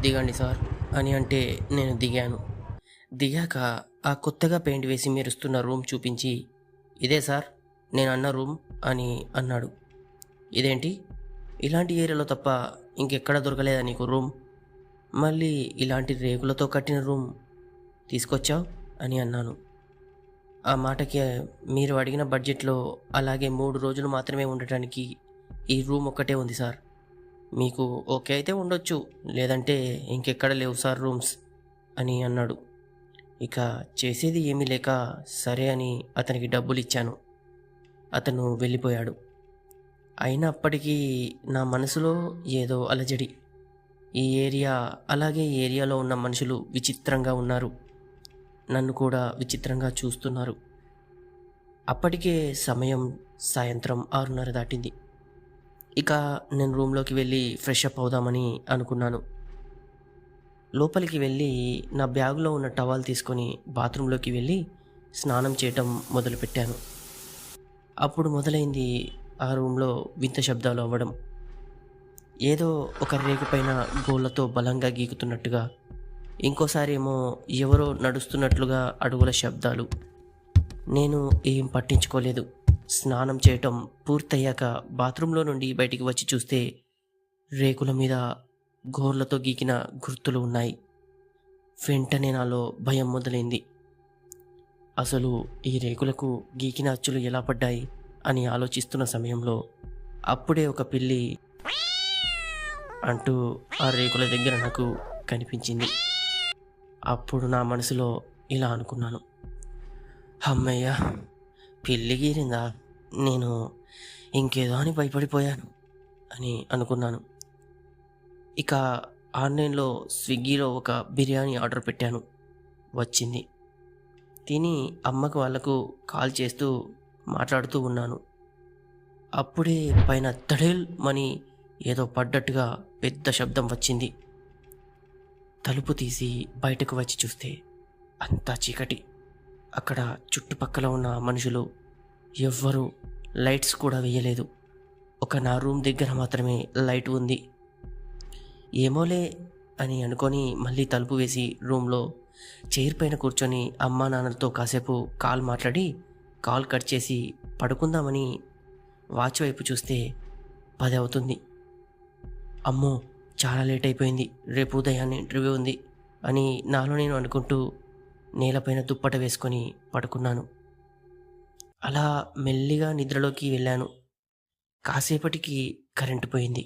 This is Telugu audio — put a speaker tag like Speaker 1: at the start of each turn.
Speaker 1: దిగండి సార్ అని అంటే నేను దిగాను. దిగాక ఆ కొత్తగా పెయింట్ వేసి మెరుస్తున్న రూమ్ చూపించి, ఇదే సార్ నేను అన్న రూమ్ అని అన్నాడు. ఇదేంటి, ఇలాంటి ఏరియాలో తప్ప ఇంకెక్కడ దొరకలేదా నీకు రూమ్? మళ్ళీ ఇలాంటి రేకులతో కట్టిన రూమ్ తీసుకొచ్చావు అని అన్నాను. ఆ మాటకి, మీరు అడిగిన బడ్జెట్లో అలాగే 3 రోజులు మాత్రమే ఉండటానికి ఈ రూమ్ ఒక్కటే ఉంది సార్. మీకు ఓకే అయితే ఉండొచ్చు, లేదంటే ఇంకెక్కడ లేవు సార్ రూమ్స్ అని అన్నాడు. ఇక చేసేది ఏమీ లేక సరే అని అతనికి డబ్బులు ఇచ్చాను. అతను వెళ్ళిపోయాడు. అయినా అప్పటికీ నా మనసులో ఏదో అలజడి. ఈ ఏరియా, అలాగే ఈ ఏరియాలో ఉన్న మనుషులు విచిత్రంగా ఉన్నారు. నన్ను కూడా విచిత్రంగా చూస్తున్నారు. అప్పటికే సమయం సాయంత్రం 6:30 దాటింది. ఇక నేను రూమ్లోకి వెళ్ళి ఫ్రెష్ అప్ అవుదామని అనుకున్నాను. లోపలికి వెళ్ళి నా బ్యాగులో ఉన్న టవల్ తీసుకొని బాత్రూంలోకి వెళ్ళి స్నానం చేయటం మొదలుపెట్టాను. అప్పుడు మొదలైంది ఆ రూమ్లో వింత శబ్దాలు అవ్వడం. ఏదో ఒక రేకు పైన గోళ్లతో బలంగా గీకుతున్నట్టుగా, ఇంకోసారి ఏమో ఎవరో నడుస్తున్నట్లుగా అడుగుల శబ్దాలు. నేను ఏం పట్టించుకోలేదు. స్నానం చేయటం పూర్తయ్యాక బాత్రూంలో నుండి బయటికి వచ్చి చూస్తే రేకుల మీద గోర్లతో గీకిన గుర్తులు ఉన్నాయి. వెంటనే నాలో భయం మొదలైంది. అసలు ఈ రేకులకు గీకిన అచ్చులు ఎలా పడ్డాయి అని ఆలోచిస్తున్న సమయంలో అప్పుడే ఒక పిల్లి అంటూ ఆ రేకుల దగ్గర నాకు కనిపించింది. అప్పుడు నా మనసులో ఇలా అనుకున్నాను, అమ్మయ్య, పిల్లి గీరిందా, నేను ఇంకేదో అని భయపడిపోయాను అని అనుకున్నాను. ఇక ఆన్లైన్లో స్విగ్గీలో ఒక బిర్యానీ ఆర్డర్ పెట్టాను. వచ్చింది. తిని అమ్మకు వాళ్ళకు కాల్ చేస్తూ మాట్లాడుతూ ఉన్నాను. అప్పుడే పైన తడేల్ మని ఏదో పడ్డట్టుగా పెద్ద శబ్దం వచ్చింది. తలుపు తీసి బయటకు వచ్చి చూస్తే అంతా చీకటి. అక్కడ చుట్టుపక్కల ఉన్న మనుషులు ఎవ్వరూ లైట్స్ కూడా వేయలేదు. ఒక నా రూమ్ దగ్గర మాత్రమే లైట్ ఉంది. ఏమోలే అని అనుకొని మళ్ళీ తలుపు వేసి రూమ్లో చైర్ పైన కూర్చొని అమ్మా నాన్నలతో కాసేపు కాల్ మాట్లాడి కాల్ కట్ చేసి పడుకుందామని వాచ్ వైపు చూస్తే 10 అవుతుంది. అమ్మో, చాలా లేట్ అయిపోయింది, రేపు ఉదయాన్నే ఇంటర్వ్యూ ఉంది అని నాలో నేను అనుకుంటూ నేలపైన దుప్పట వేసుకొని పడుకున్నాను. అలా మెల్లిగా నిద్రలోకి వెళ్ళాను. కాసేపటికి కరెంటు పోయింది.